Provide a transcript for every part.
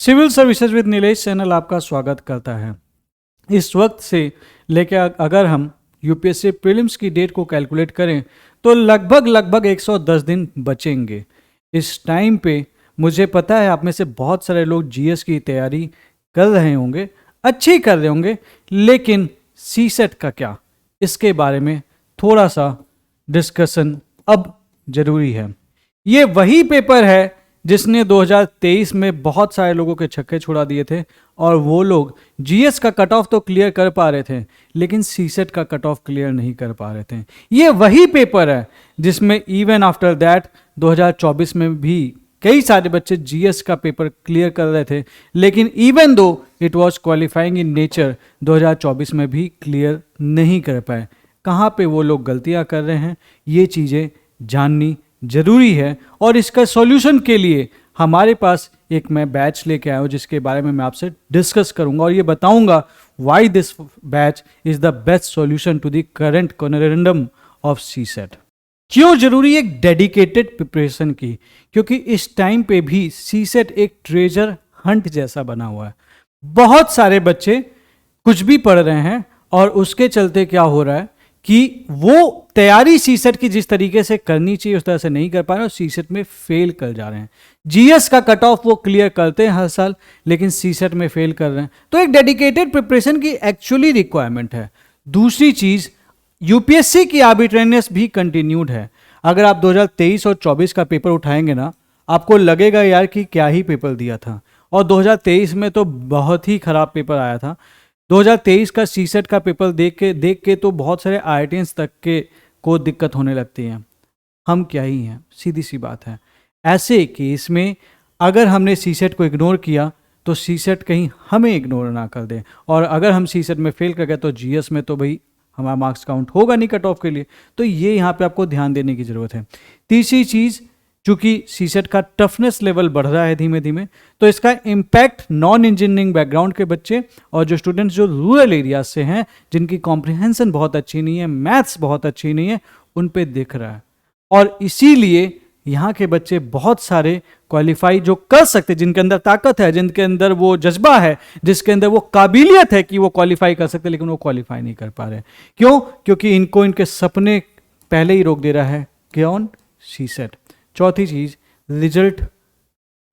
Civil services with Nilesh channel आपका स्वागत करता है। इस वक्त से लेकर अगर हम यूपीएससी प्रीलिम्स की डेट को कैलकुलेट करें तो लगभग 110 दिन बचेंगे। इस टाइम पे मुझे पता है आप में से बहुत सारे लोग जीएस की तैयारी कर रहे होंगे, अच्छी कर रहे होंगे, लेकिन सीसेट का क्या, इसके बारे में थोड़ा सा डिस्कशन अब जरूरी है। ये वही पेपर है जिसने 2023 में बहुत सारे लोगों के छक्के छुड़ा दिए थे और वो लोग जीएस का कट ऑफ तो क्लियर कर पा रहे थे लेकिन सीसेट का कट ऑफ क्लियर नहीं कर पा रहे थे। ये वही पेपर है जिसमें इवन आफ्टर दैट 2024 में भी कई सारे बच्चे जीएस का पेपर क्लियर कर रहे थे, लेकिन even though it was qualifying in nature 2024 में भी क्लियर नहीं कर पाए। कहाँ पे वो लोग गलतियाँ कर रहे हैं, ये चीज़ें जाननी जरूरी है। और इसका सॉल्यूशन के लिए हमारे पास एक मैं बैच लेके आया हूँ जिसके बारे में मैं आपसे डिस्कस करूंगा और ये बताऊंगा why this batch is the best solution to the current conundrum of CSAT. क्यों जरूरी एक डेडिकेटेड प्रिपरेशन की, क्योंकि इस टाइम पे भी सीसेट एक ट्रेजर हंट जैसा बना हुआ है। बहुत सारे बच्चे कुछ भी पढ़ रहे हैं और उसके चलते क्या हो रहा है कि वो तैयारी सीसेट की जिस तरीके से करनी चाहिए उस तरह से नहीं कर पा रहे और सीसेट में फेल कर जा रहे हैं। जीएस का कट ऑफ वो क्लियर करते हैं हर साल लेकिन सीसेट में फेल कर रहे हैं। तो एक डेडिकेटेड प्रिपरेशन की एक्चुअली रिक्वायरमेंट है। दूसरी चीज, यूपीएससी की आर्बिट्रेरियसनेस भी कंटिन्यूड है। अगर आप 2023 और 24 का पेपर उठाएंगे ना, आपको लगेगा यार कि क्या ही पेपर दिया था। और 2023 में तो बहुत ही खराब पेपर आया था। 2023 का सीसेट का पेपर देख के तो बहुत सारे आईआईटीएंस तक के को दिक्कत होने लगती है। हम क्या ही हैं, सीधी सी बात है। ऐसे केस में अगर हमने सीसेट को इग्नोर किया तो सीसेट कहीं हमें इग्नोर ना कर दे, और अगर हम सीसेट में फेल कर गए तो जीएस में तो भाई हमारा मार्क्स काउंट होगा नहीं कट ऑफ के लिए। तो ये यहाँ पे आपको ध्यान देने की ज़रूरत है। तीसरी चीज़, चूंकि सीसेट का टफनेस लेवल बढ़ रहा है धीमे धीमे, तो इसका इम्पैक्ट नॉन इंजीनियरिंग बैकग्राउंड के बच्चे और जो स्टूडेंट्स जो रूरल एरियाज से हैं, जिनकी कॉम्प्रिहेंशन बहुत अच्छी नहीं है, मैथ्स बहुत अच्छी नहीं है, उन पे दिख रहा है। और इसीलिए यहाँ के बच्चे बहुत सारे क्वालिफाई जो कर सकते, जिनके अंदर ताकत है, जिनके अंदर वो जज्बा है, जिसके अंदर वो काबिलियत है कि वो क्वालिफाई कर सकते, लेकिन वो क्वालिफाई नहीं कर पा रहे। क्यों? क्योंकि इनको इनके सपने पहले ही रोक दे रहा है। कौन? सीसेट। चौथी चीज, रिजल्ट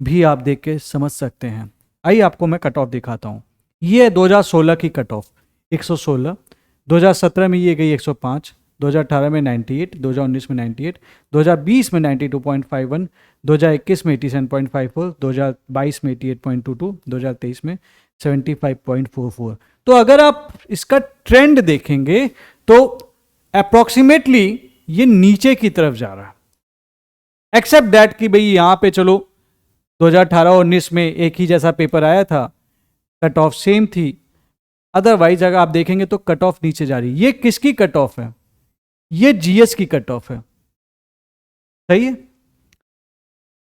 भी आप देख के समझ सकते हैं। आइए आपको मैं कट ऑफ दिखाता हूं। ये है 2016 की कट ऑफ 116, 2017 में ये गई 105, 2018 में 98, 2019 में 98, 2020 में 92.51, 2021 में 87.54, 2022 में 88.22, 2023 में 75.44। तो अगर आप इसका ट्रेंड देखेंगे तो अप्रोक्सीमेटली ये नीचे की तरफ जा रहा है। एक्सेप्ट दैट कि भाई यहां पे चलो 2018 और 19 में एक ही जैसा पेपर आया था, कट ऑफ सेम थी। अदरवाइज अगर आप देखेंगे तो कट ऑफ नीचे जा रही है। ये किसकी कट ऑफ है? ये जीएस की कट ऑफ है। सही है।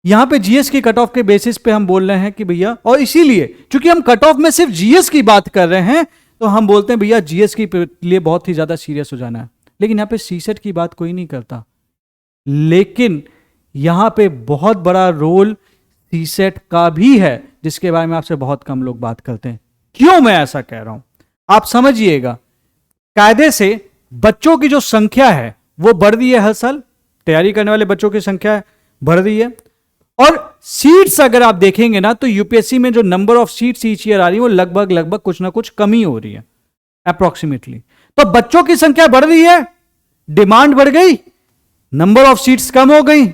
यहां पे जीएस की कट ऑफ के बेसिस पे हम बोल रहे हैं कि भैया, और इसीलिए चूंकि हम कट ऑफ में सिर्फ जीएस की बात कर रहे हैं तो हम बोलते हैं भैया जीएस के लिए बहुत ही ज्यादा सीरियस हो जाना है। लेकिन यहां पे सीसेट की बात कोई नहीं करता। लेकिन यहां पे बहुत बड़ा रोल सीसेट का भी है जिसके बारे में आपसे बहुत कम लोग बात करते हैं। क्यों मैं ऐसा कह रहा हूं आप समझिएगा। कायदे से बच्चों की जो संख्या है वो बढ़ रही है, हर साल तैयारी करने वाले बच्चों की संख्या बढ़ रही है। और सीट्स अगर आप देखेंगे ना तो यूपीएससी में जो number of seats each year आ रही है वो लगभग कुछ ना कुछ कमी हो रही है अप्रोक्सीमेटली। तो बच्चों की संख्या बढ़ रही है, डिमांड बढ़ गई, नंबर ऑफ सीट्स कम हो गई,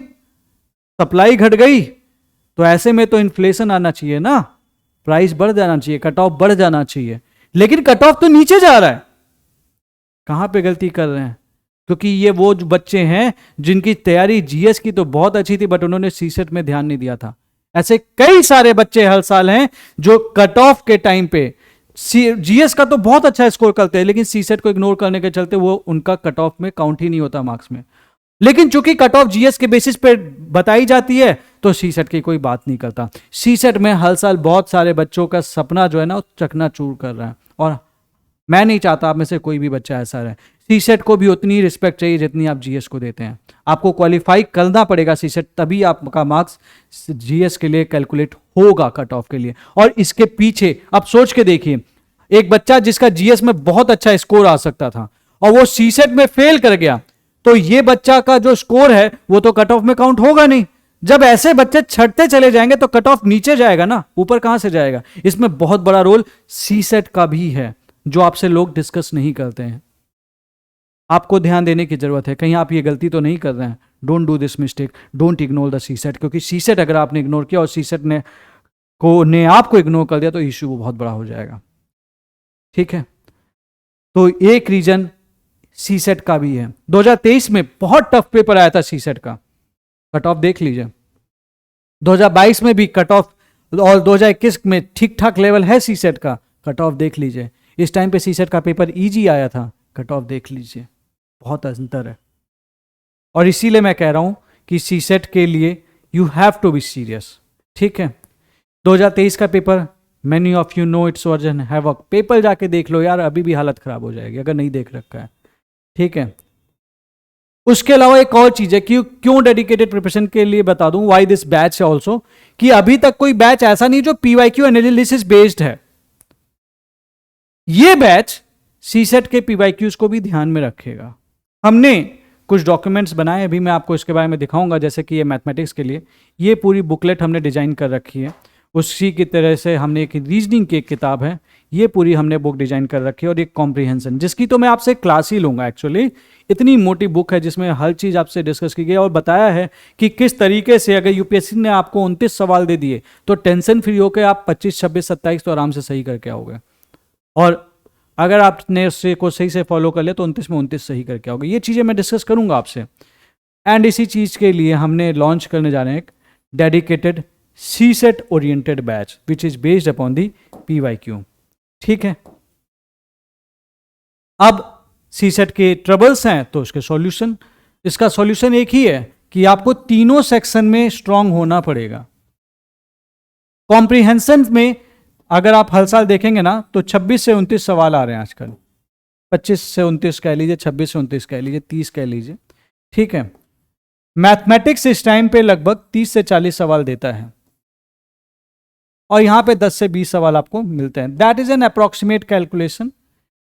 सप्लाई घट गई, तो ऐसे में तो इन्फ्लेशन आना चाहिए ना, प्राइस बढ़ जाना चाहिए, कट ऑफ बढ़ जाना चाहिए। लेकिन कट ऑफ तो नीचे जा रहा है। कहां पे गलती कर रहे हैं? क्योंकि ये वो जो बच्चे हैं जिनकी तैयारी जीएस की तो बहुत अच्छी थी बट उन्होंने सीसेट में ध्यान नहीं दिया था। ऐसे कई सारे बच्चे हर साल हैं जो कट ऑफ के टाइम पे जीएस का तो बहुत अच्छा स्कोर करते हैं लेकिन सीसेट को इग्नोर करने के चलते वो उनका कट ऑफ में काउंट ही नहीं होता मार्क्स में। लेकिन चूंकि कट ऑफ जीएस के बेसिस पे बताई जाती है तो सीसेट की कोई बात नहीं करता। सीसेट में हर साल बहुत सारे बच्चों का सपना जो है ना चकनाचूर कर रहा है और मैं नहीं चाहता आप में से कोई भी बच्चा ऐसा रहे। सीसेट को भी उतनी रिस्पेक्ट चाहिए जितनी आप जीएस को देते हैं। आपको क्वालिफाई करना पड़ेगा सीसेट, तभी आपका मार्क्स जीएस के लिए कैलकुलेट होगा कट ऑफ के लिए। और इसके पीछे आप सोच के देखिए, एक बच्चा जिसका जीएस में बहुत अच्छा स्कोर आ सकता था और वो सीसेट में फेल कर गया, तो ये बच्चा का जो स्कोर है वो तो कट ऑफ में काउंट होगा नहीं। जब ऐसे बच्चे छटते चले जाएंगे तो कट ऑफ नीचे जाएगा ना, ऊपर कहां से जाएगा। इसमें बहुत बड़ा रोल सीसेट का भी है, जो आपसे लोग डिस्कस नहीं करते हैं। आपको ध्यान देने की जरूरत है, कहीं आप ये गलती तो नहीं कर रहे हैं। Don't do this mistake, don't ignore the CSAT, क्योंकि सीसेट अगर आपने इग्नोर किया और सीसेट ने आपको इग्नोर कर दिया तो इश्यू बहुत बड़ा हो जाएगा। ठीक है, तो एक रीजन सीसेट का भी है। 2023 में बहुत टफ पेपर आया था सीसेट का, कट ऑफ देख लीजिए। 2022 में भी कट ऑफ, और 2021 में ठीक ठाक लेवल है सीसेट का, कट ऑफ देख लीजिए। इस टाइम पे सीसेट का पेपर इजी आया था, कट ऑफ देख लीजिए, बहुत अंतर है। और इसीलिए मैं कह रहा हूं कि सीसेट के लिए you have to be serious. ठीक है, 2023 का paper, many of you know it's version havoc, paper जाके देख लो यार, अभी भी हालत खराब हो जाएगी अगर नहीं देख रखा है। ठीक है, उसके अलावा एक और चीज है कि क्यों डेडिकेटेड प्रिपरेशन के लिए बता दूं, व्हाई दिस बैच है ऑल्सो, कि अभी तक कोई बैच ऐसा नहीं जो पीवाईक्यू एनालिसिस बेस्ड है। ये बैच सीसेट के पीवाईक्यूज को भी ध्यान में रखेगा। हमने कुछ डॉक्यूमेंट्स बनाए, अभी मैं आपको इसके बारे में दिखाऊंगा, जैसे कि ये मैथमेटिक्स के लिए ये पूरी बुकलेट हमने डिजाइन कर रखी है। उसी की तरह से हमने एक रीजनिंग की एक किताब है, ये पूरी हमने बुक डिजाइन कर रखी है, और एक कॉम्प्रिहेंशन, जिसकी तो मैं आपसे क्लास ही लूंगा। एक्चुअली इतनी मोटी बुक है जिसमें हर चीज आपसे डिस्कस की गई और बताया है कि किस तरीके से अगर यूपीएससी ने आपको 29 सवाल दे दिए तो टेंशन फ्री होकर आप 25, 26, 27 तो आराम से सही करके आओगे, और अगर आपने उससे को सही से फॉलो कर लिया तो 29 में 29 सही करके आओगे। ये चीज़ें मैं डिस्कस करूंगा आपसे। एंड इसी चीज़ के लिए हमने लॉन्च करने जा रहे हैं एक dedicated CSAT oriented batch which is based upon the PYQ. ठीक है, अब सीसेट के ट्रबल्स हैं तो उसके सॉल्यूशन, इसका सॉल्यूशन एक ही है कि आपको तीनों सेक्शन में स्ट्रांग होना पड़ेगा। कॉम्प्रिहेंशन में अगर आप हर साल देखेंगे ना तो 26 से 29 सवाल आ रहे हैं आजकल, 25 से 29 कह लीजिए, 26 से 29 कह लीजिए, 30 कह लीजिए। ठीक है, मैथमेटिक्स इस टाइम पे लगभग 30 से 40 सवाल देता है, और यहां पे 10 से 20 सवाल आपको मिलते हैं। That is an approximate calculation.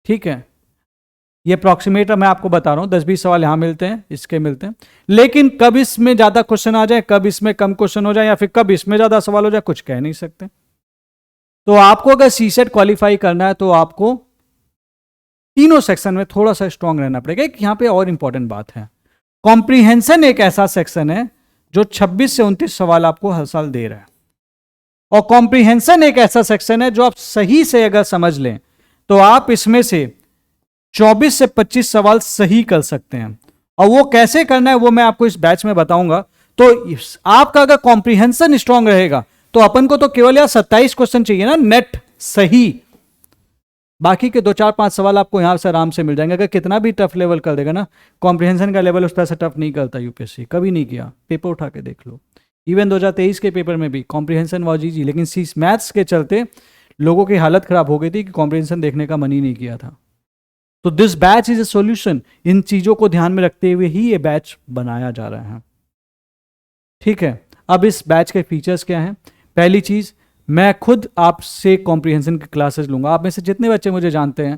ठीक है, ये अप्रोक्सीमेट मैं आपको बता रहा हूं, 10-20 सवाल यहां मिलते हैं, इसके मिलते हैं, लेकिन कब इसमें ज्यादा क्वेश्चन आ जाए, कब इसमें कम क्वेश्चन हो जाए, या फिर कब इसमें ज्यादा सवाल हो जाए, कुछ कह नहीं सकते। तो आपको अगर सीसेट क्वालिफाई करना है तो आपको तीनों सेक्शन में थोड़ा सा स्ट्रांग रहना पड़ेगा। एक यहां पे और इंपॉर्टेंट बात है, कॉम्प्रिहेंशन एक ऐसा सेक्शन है जो 26 से 29 सवाल आपको हर साल दे रहा है, और कॉम्प्रिहेंशन एक ऐसा सेक्शन है जो आप सही से अगर समझ लें तो आप इसमें से 24 से 25 सवाल सही कर सकते हैं। और वो कैसे करना है वो मैं आपको इस बैच में बताऊंगा। तो आपका अगर कॉम्प्रिहेंशन स्ट्रांग रहेगा तो अपन को तो केवल यार 27 क्वेश्चन चाहिए ना नेट सही, बाकी के 2-4-5 सवाल आपको यहां से आराम से मिल जाएंगे। अगर कितना भी टफ लेवल कर देगा ना, कॉम्प्रिहेंशन का लेवल उस तरह से टफ नहीं करता यूपीएससी, कभी नहीं किया, पेपर उठा के देख लो। इवन 2023 के पेपर में भी कॉम्प्रिहेंशन वाज इजी, लेकिन मैथ्स के चलते लोगों की हालत खराब हो गई थी कि कॉम्प्रिहेंशन देखने का मन ही नहीं किया था। तो this batch is a solution. इन चीजों को ध्यान में रखते हुए ही ये बैच बनाया जा रहा है। ठीक है, अब इस बैच के फीचर्स क्या हैं? पहली चीज, मैं खुद आपसे कॉम्प्रिहेंशन की क्लासेस लूंगा। आप में से जितने बच्चे मुझे जानते हैं,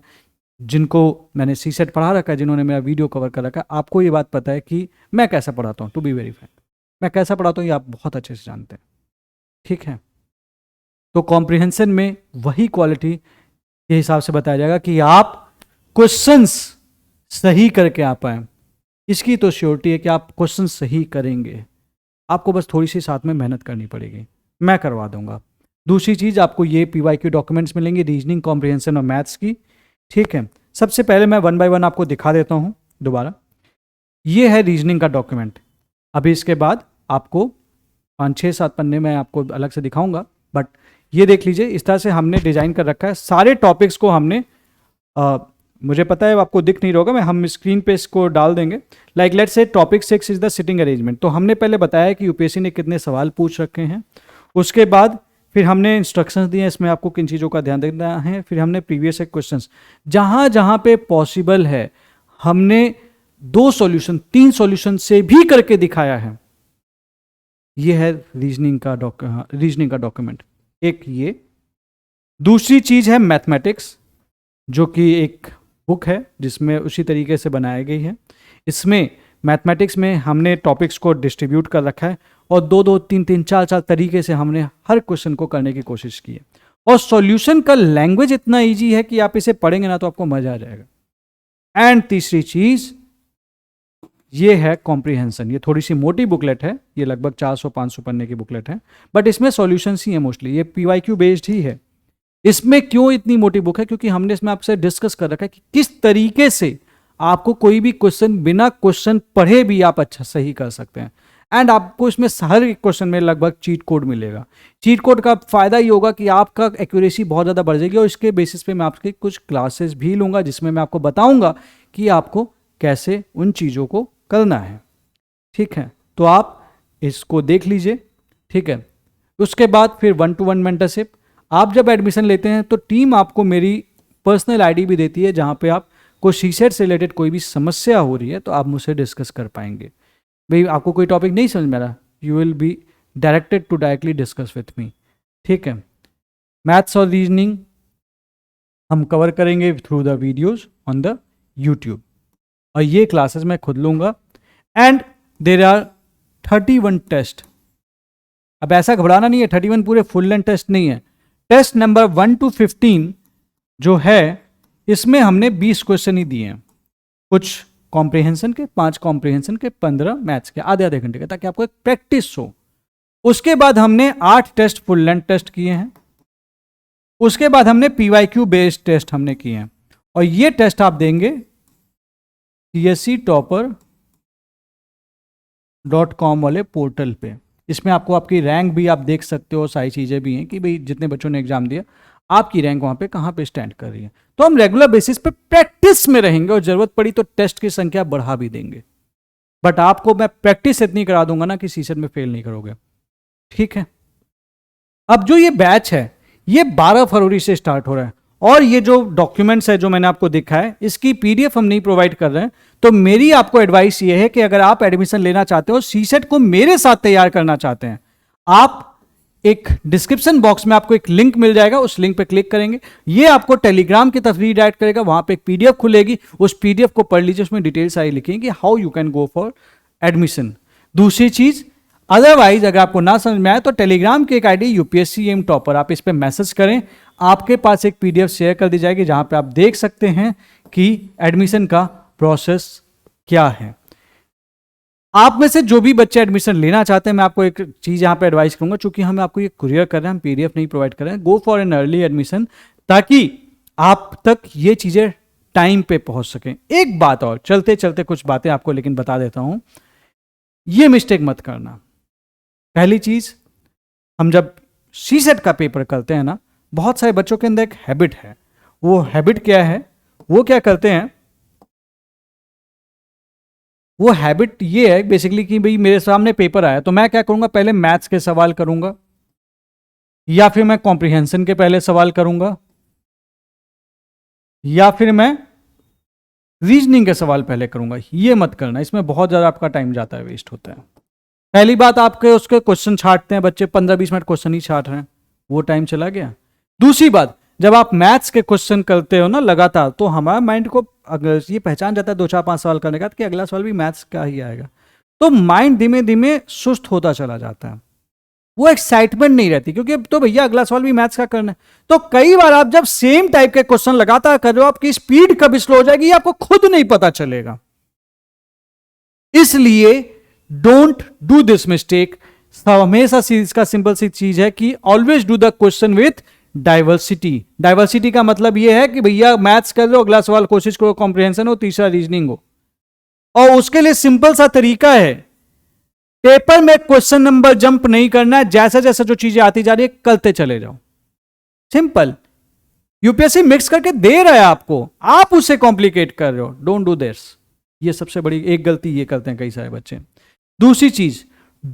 जिनको मैंने सीसेट पढ़ा रखा है, जिन्होंने मेरा वीडियो कवर कर रखा है, आपको ये बात पता है कि मैं कैसा पढ़ाता हूँ। टू बी वेरी फ्रैंक, मैं कैसा पढ़ाता हूँ ये आप बहुत अच्छे से जानते हैं। ठीक है, तो कॉम्प्रिहेंशन में वही क्वालिटी के हिसाब से बताया जाएगा कि आप क्वेश्चंस सही करके आ पाए। इसकी तो श्योरिटी है कि आप क्वेश्चन सही करेंगे, आपको बस थोड़ी सी साथ में मेहनत करनी पड़ेगी, मैं करवा दूंगा। दूसरी चीज, आपको ये पीवाईक्यू डॉक्यूमेंट्स मिलेंगे रीजनिंग, कॉम्प्रिहेंशन और मैथ्स की। ठीक है, सबसे पहले मैं 1 बाय 1 आपको दिखा देता हूं दोबारा। ये है रीजनिंग का डॉक्यूमेंट। अभी इसके बाद आपको 5-6-7 पन्ने में आपको अलग से दिखाऊंगा, बट ये देख लीजिए, इस तरह से हमने डिजाइन कर रखा है। सारे टॉपिक्स को हमने मुझे पता है आपको दिख नहीं रहा होगा, हम स्क्रीन पे इसको डाल देंगे। Like let's say topic 6 is the sitting arrangement. तो हमने पहले बताया कि यूपीएससी ने कितने सवाल पूछ रखे हैं, उसके बाद फिर हमने इंस्ट्रक्शंस दिए इसमें आपको किन चीज़ों का ध्यान देना है, फिर हमने प्रीवियस क्वेश्चंस जहाँ जहाँ पे पॉसिबल है हमने 2 सॉल्यूशन 3 सॉल्यूशन से भी करके दिखाया है। ये है रीजनिंग का डॉक्यूमेंट। एक ये, दूसरी चीज है मैथमेटिक्स, जो कि एक बुक है जिसमें उसी तरीके से बनाई गई है। इसमें मैथमेटिक्स में हमने टॉपिक्स को डिस्ट्रीब्यूट कर रखा है और 2-2, 3-3, 4-4 तरीके से हमने हर क्वेश्चन को करने की कोशिश की है। और सॉल्यूशन का लैंग्वेज इतना इजी है कि आप इसे पढ़ेंगे ना तो आपको मजा आ जाएगा। एंड तीसरी चीज ये है कॉम्प्रिहेंशन। ये थोड़ी सी मोटी बुकलेट है, ये लगभग 400-500 पन्ने की बुकलेट है, बट इसमें सॉल्यूशंस ही है मोस्टली। ये PYQ बेस्ड ही है। इसमें क्यों इतनी मोटी बुक है? क्योंकि हमने इसमें आपसे डिस्कस कर रखा है कि किस तरीके से आपको कोई भी क्वेश्चन बिना क्वेश्चन पढ़े भी आप अच्छा सही कर सकते हैं। एंड आपको इसमें हर एक क्वेश्चन में लगभग चीट कोड मिलेगा। चीट कोड का फायदा ये होगा कि आपका एक्यूरेसी बहुत ज़्यादा बढ़ जाएगी और इसके बेसिस पे मैं आपकी कुछ क्लासेस भी लूँगा जिसमें मैं आपको बताऊँगा कि आपको कैसे उन चीज़ों को करना है। ठीक है, तो आप इसको देख लीजिए। ठीक है, उसके बाद फिर 1-to-1 मेंटरशिप। आप जब एडमिशन लेते हैं तो टीम आपको मेरी पर्सनल आईडी भी देती है, जहाँ पे आपको सीसेट से रिलेटेड कोई भी समस्या हो रही है तो आप मुझसे डिस्कस कर पाएंगे। भाई आपको कोई टॉपिक नहीं समझ में आ रहा, you will be directed to directly discuss with me. ठीक है, मैथ्स और रीजनिंग हम कवर करेंगे through the videos on the YouTube, और ये क्लासेस मैं खुद लूँगा। And there are 31 test. अब ऐसा घबराना नहीं है, 31 पूरे फुल लेंथ टेस्ट नहीं है। टेस्ट नंबर 1 to 15 जो है इसमें हमने 20 क्वेश्चन ही दिए हैं, कुछ कॉम्प्रिहेंशन के, 5 कॉम्प्रिहेंशन के, 15 मैथ्स के, आधे घंटे के, ताकि आपको एक प्रैक्टिस हो। उसके बाद हमने 8 टेस्ट फुल लेंथ टेस्ट किए हैं। उसके बाद हमने PYQ बेस्ड टेस्ट हमने किए हैं, और ये टेस्ट आप देंगे CSCtopper.com वाले पोर्टल पे। इसमें आपको आपकी रैंक भी आप देख सकते हो, सारी चीज़ें भी हैं कि भाई जितने बच्चों ने एग्जाम दिया आपकी रैंक वहाँ पे कहाँ पे स्टैंड कर रही है। तो हम रेगुलर बेसिस पे प्रैक्टिस में रहेंगे और ज़रूरत पड़ी तो टेस्ट की संख्या बढ़ा भी देंगे, बट आपको मैं प्रैक्टिस इतनी करा दूंगा ना कि सीसेट में फेल नहीं करोगे। ठीक है, अब जो ये बैच है ये 12 फरवरी से स्टार्ट हो रहा है, और ये जो डॉक्यूमेंट्स है जो मैंने आपको दिखा है इसकी PDF हम नहीं प्रोवाइड कर रहे हैं। तो मेरी आपको एडवाइस ये है कि अगर आप एडमिशन लेना चाहते हो, सीसेट को मेरे साथ तैयार करना चाहते हैं, आप एक डिस्क्रिप्शन बॉक्स में आपको एक लिंक मिल जाएगा, उस लिंक पे क्लिक करेंगे, ये आपको टेलीग्राम की तरफ रीडायरेक्ट करेगा। वहां पे एक PDF खुलेगी, उस PDF को पढ़ लीजिए, उसमें डिटेल सारी लिखी है कि how you can go for admission. दूसरी चीज, अदरवाइज अगर आपको ना समझ में आए तो टेलीग्राम की एक आईडी UPSC एम टॉपर, आप इस पे मैसेज करें, आपके पास एक PDF शेयर कर दी जाएगी जहां पे आप देख सकते हैं कि एडमिशन का प्रोसेस क्या है। आप में से जो भी बच्चे एडमिशन लेना चाहते हैं, मैं आपको एक चीज यहां पे एडवाइस करूंगा, चूंकि हम आपको ये कुरियर कर रहे हैं, हम PDF नहीं प्रोवाइड कर रहे हैं, go for an early admission, ताकि आप तक ये चीजें टाइम पे पहुंच सकें। एक बात और, चलते चलते कुछ बातें आपको लेकिन बता देता हूं, ये मिस्टेक मत करना। पहली चीज, हम जब सीसेट का पेपर करते हैं ना, बहुत सारे बच्चों के अंदर एक हैबिट है। वो हैबिट क्या है? वो क्या करते हैं, वो हैबिट ये है बेसिकली कि भाई मेरे सामने पेपर आया तो मैं क्या करूंगा, पहले मैथ्स के सवाल करूंगा, या फिर मैं कॉम्प्रिहेंशन के पहले सवाल करूंगा, या फिर मैं रीजनिंग के सवाल पहले करूंगा। ये मत करना, इसमें बहुत ज्यादा आपका टाइम जाता है, वेस्ट होता है। पहली बात, आपके उसके क्वेश्चन छांटते हैं बच्चे, 15-20 मिनट क्वेश्चन ही छांट रहे हैं, वो टाइम चला गया। दूसरी बात, जब आप मैथ्स के क्वेश्चन करते हो ना लगातार, तो हमारा माइंड को अगर ये पहचान जाता है 2-4-5 सवाल करने का कि अगला सवाल भी मैथ्स का ही आएगा, तो माइंड धीमे धीमे सुस्त होता चला जाता है, वो एक्साइटमेंट नहीं रहती, क्योंकि अब तो भैया अगला सवाल भी मैथ्स का करना है। तो कई बार आप जब सेम टाइप के क्वेश्चन लगातार कर रहे हो, आपकी स्पीड कब स्लो हो जाएगी आपको खुद नहीं पता चलेगा। इसलिए डोंट डू दिस मिस्टेक। हमेशा इसका सिंपल सी चीज है कि always do the question with diversity. Diversity का मतलब यह है कि भैया मैथ्स कर लो, अगला सवाल कोशिश करो कॉम्प्रिहेंशन हो, तीसरा रीजनिंग हो। और उसके लिए सिंपल सा तरीका है, पेपर में क्वेश्चन नंबर जंप नहीं करना है, जैसा जैसा जो चीजें आती जा रही है करते चले जाओ। सिंपल। यूपीएससी मिक्स करके दे रहा है आपको, आप उसे कॉम्प्लिकेट कर रहे हो। Don't do this. ये सबसे बड़ी एक गलती ये करते हैं कई सारे बच्चे। दूसरी चीज,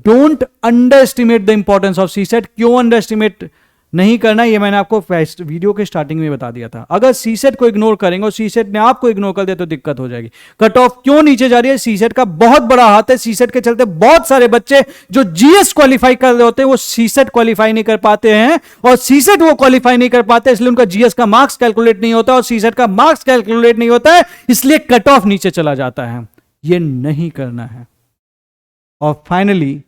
don't under estimate the importance of CSAT. क्यों अंडर एस्टिमेट नहीं करना, ये मैंने आपको वीडियो के स्टार्टिंग में बता दिया था। अगर सीसेट को इग्नोर करेंगे और सीसेट ने आपको इग्नोर कर दिया तो दिक्कत हो जाएगी। कट ऑफ क्यों नीचे जा रही है? सीसेट का बहुत बड़ा हाथ है। सीसेट के चलते बहुत सारे बच्चे जो जीएस क्वालिफाई कर रहे होते हैं वो सीसेट क्वालिफाई नहीं कर पाते हैं, और सीसेट वो क्वालिफाई नहीं कर पाते इसलिए उनका जीएस का मार्क्स कैलकुलेट नहीं होता, और सीसेट का मार्क्स कैलकुलेट नहीं होता है इसलिए कट ऑफ नीचे चला जाता है। ये नहीं करना है। और फाइनली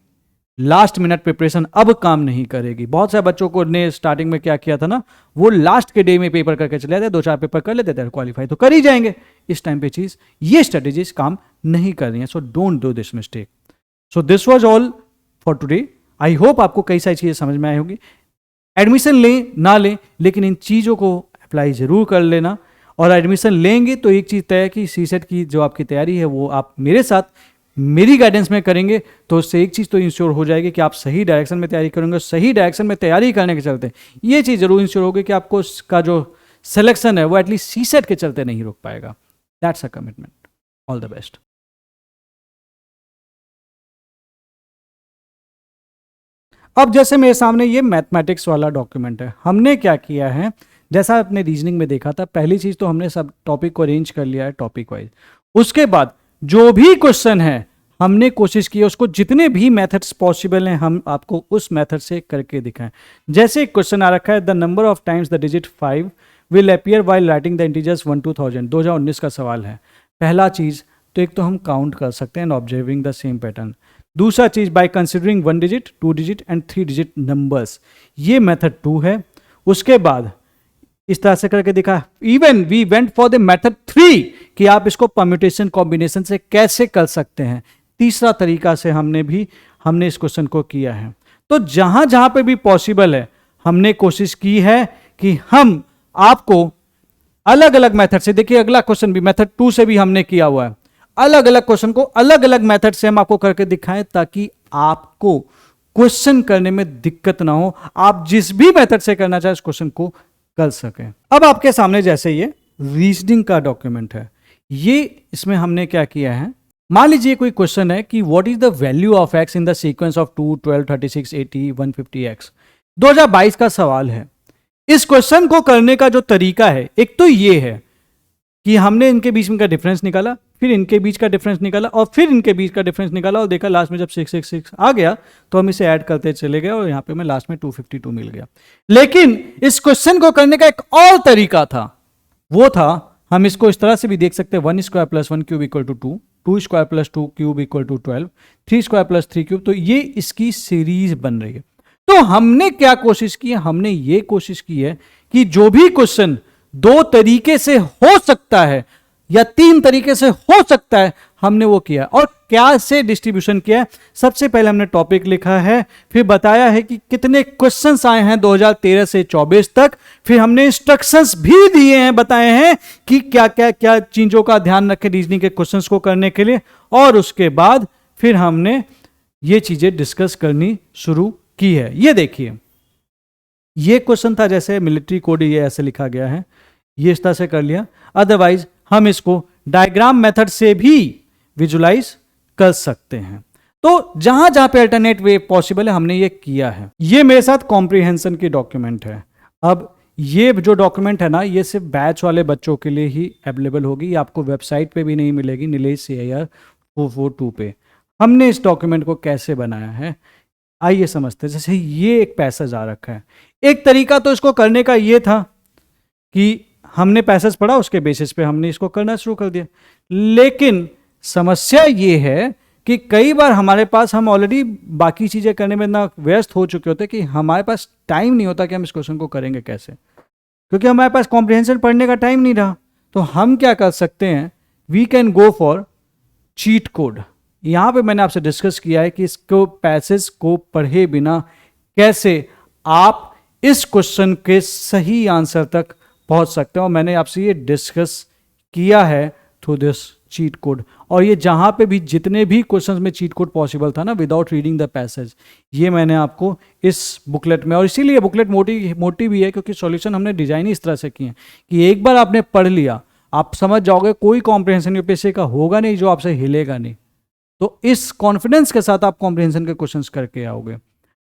लास्ट मिनट प्रिपरेशन अब काम नहीं करेगी। बहुत सारे बच्चों को ने स्टार्टिंग में क्या किया था ना, वो लास्ट के डे में पेपर करके चले जाते, 2-4 पेपर कर लेते थे, क्वालिफाई तो कर ही जाएंगे। इस टाइम पे चीज ये स्ट्रेटेजीज काम नहीं कर रही है। So don't do this mistake. So this was all for today. I hope आपको कई सारी चीजें समझ में आई होगी। एडमिशन लें ना लें, लेकिन इन चीजों को अप्लाई जरूर कर लेना। और एडमिशन लेंगे तो एक चीज तय है कि सीसेट की जो आपकी तैयारी है वो आप मेरे साथ मेरी गाइडेंस में करेंगे तो उससे एक चीज तो इंश्योर हो जाएगी कि आप सही डायरेक्शन में तैयारी करेंगे। सही डायरेक्शन में तैयारी करने के चलते ये चीज जरूर इंश्योर होगी कि आपको उसका जो सिलेक्शन है वो एटलीस्ट सीसेट के चलते नहीं रुक पाएगा। That's a commitment. All the best. अब जैसे मेरे सामने ये मैथमेटिक्स वाला डॉक्यूमेंट है, हमने क्या किया है, जैसा आपने रीजनिंग में देखा था, पहली चीज तो हमने सब टॉपिक को अरेंज कर लिया है टॉपिक वाइज। उसके बाद जो भी क्वेश्चन है हमने कोशिश की है उसको जितने भी मेथड्स पॉसिबल हैं हम आपको उस मेथड से करके दिखाएं। जैसे एक क्वेश्चन आ रखा है, the number of times the digit 5 will appear while writing the integers 1 to 1000। 2019 का सवाल है। पहला चीज तो एक तो हम काउंट कर सकते हैं and observing the same pattern. दूसरा चीज by considering 1 digit, 2 digit and 3 digit numbers, ये मेथड 2 है। उसके बाद इस तरह से करके दिखा। Even we went for the method 3 कि आप इसको परम्यूटेशन कॉम्बिनेशन से कैसे कर सकते हैं। तीसरा तरीका से हमने इस क्वेश्चन को किया है। तो जहां जहां पे भी पॉसिबल है हमने कोशिश की है कि हम आपको अलग अलग मेथड से, देखिए अगला क्वेश्चन भी मेथड 2 से भी हमने किया हुआ है, अलग अलग क्वेश्चन को अलग अलग मेथड से हम आपको करके दिखाएं ताकि आपको क्वेश्चन करने में दिक्कत ना हो। आप जिस भी मेथड से करना चाहे उस क्वेश्चन को कर सकें। अब आपके सामने जैसे ये रीजनिंग का डॉक्यूमेंट है, ये इसमें हमने क्या किया है, मान लीजिए कोई क्वेश्चन है कि what is the value of x in the sequence of 2, 12, 36, 80, 150x। 2022 का सवाल है। इस क्वेश्चन को करने का जो तरीका है, एक तो ये है कि हमने इनके बीच में का डिफरेंस निकाला, फिर इनके बीच का डिफरेंस निकाला और फिर इनके बीच का डिफरेंस निकाला और देखा लास्ट में जब 666 आ गया तो हम इसे ऐड करते चले गए और यहां पे मैं लास्ट में 252 मिल गया। लेकिन इस क्वेश्चन को करने का एक और तरीका था, वो था हम इसको इस तरह से भी देख सकते हैं, 1 square plus 1 cube equal to 2, 2 square plus 2 cube equal to 12, 3 square plus 3 cube। तो ये इसकी सीरीज बन रही है। तो हमने क्या कोशिश की है, हमने ये कोशिश की है कि जो भी क्वेश्चन 2 तरीके से हो सकता है या 3 तरीके से हो सकता है हमने वो किया। और क्या से डिस्ट्रीब्यूशन किया है, सबसे पहले हमने टॉपिक लिखा है, फिर बताया है कि कितने क्वेश्चंस आए हैं 2013 से 24 तक, फिर हमने इंस्ट्रक्शंस भी दिए हैं, बताए हैं कि क्या क्या क्या चीजों का ध्यान रखें रीजनिंग के क्वेश्चंस को करने के लिए। और उसके बाद फिर हमने ये चीजें डिस्कस करनी शुरू की है। ये देखिए, ये क्वेश्चन था जैसे मिलिट्री कोड, ये ऐसे लिखा गया है, ये इस तरह से कर लिया। अदरवाइज हम इसको डायग्राम मेथड से भी विजुलाइज कर सकते हैं। तो जहां जहां पे अल्टरनेट वे पॉसिबल है हमने ये किया है। ये मेरे साथ कॉम्प्रिहेंशन की डॉक्यूमेंट है। अब ये जो डॉक्यूमेंट है ना, ये सिर्फ बैच वाले बच्चों के लिए ही अवेलेबल होगी, ये आपको वेबसाइट पे भी नहीं मिलेगी, नीलेश CIR 442 पे। हमने इस डॉक्यूमेंट को कैसे बनाया है आइए समझते हैं। जैसे ये एक पैसेज आ रखा है, एक तरीका तो इसको करने का ये था कि हमने पैसेज पढ़ा, उसके बेसिस पे हमने इसको करना शुरू कर दिया। लेकिन समस्या ये है कि कई बार हमारे पास, हम ऑलरेडी बाकी चीजें करने में इतना व्यस्त हो चुके होते कि हमारे पास टाइम नहीं होता कि हम इस क्वेश्चन को करेंगे कैसे, क्योंकि हमारे पास कॉम्प्रिहेंशन पढ़ने का टाइम नहीं रहा। तो हम क्या कर सकते हैं, we can go for cheat code. यहां पे मैंने आपसे डिस्कस किया है कि इसको पैसेज को पढ़े बिना कैसे आप इस क्वेश्चन के सही आंसर तक पहुंच सकते हैं, और मैंने आपसे ये डिस्कस किया है थ्रू दिस चीट कोड। और ये जहां पे भी जितने भी क्वेश्चंस में चीट कोड पॉसिबल था ना विदाउट रीडिंग द पैसेज, ये मैंने आपको इस बुकलेट में, और इसीलिए बुकलेट मोटी भी है क्योंकि सॉल्यूशन हमने डिजाइन ही इस तरह से किए हैं कि एक बार आपने पढ़ लिया आप समझ जाओगे, कोई कॉम्प्रिहेंशन यूपीएससी का होगा नहीं जो आपसे हिलेगा नहीं। तो इस कॉन्फिडेंस के साथ आप कॉम्प्रिहेंशन के क्वेश्चंस करके आओगे।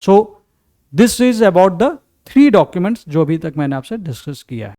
So this is about the 3 documents जो अभी तक मैंने आपसे डिस्कस किया है।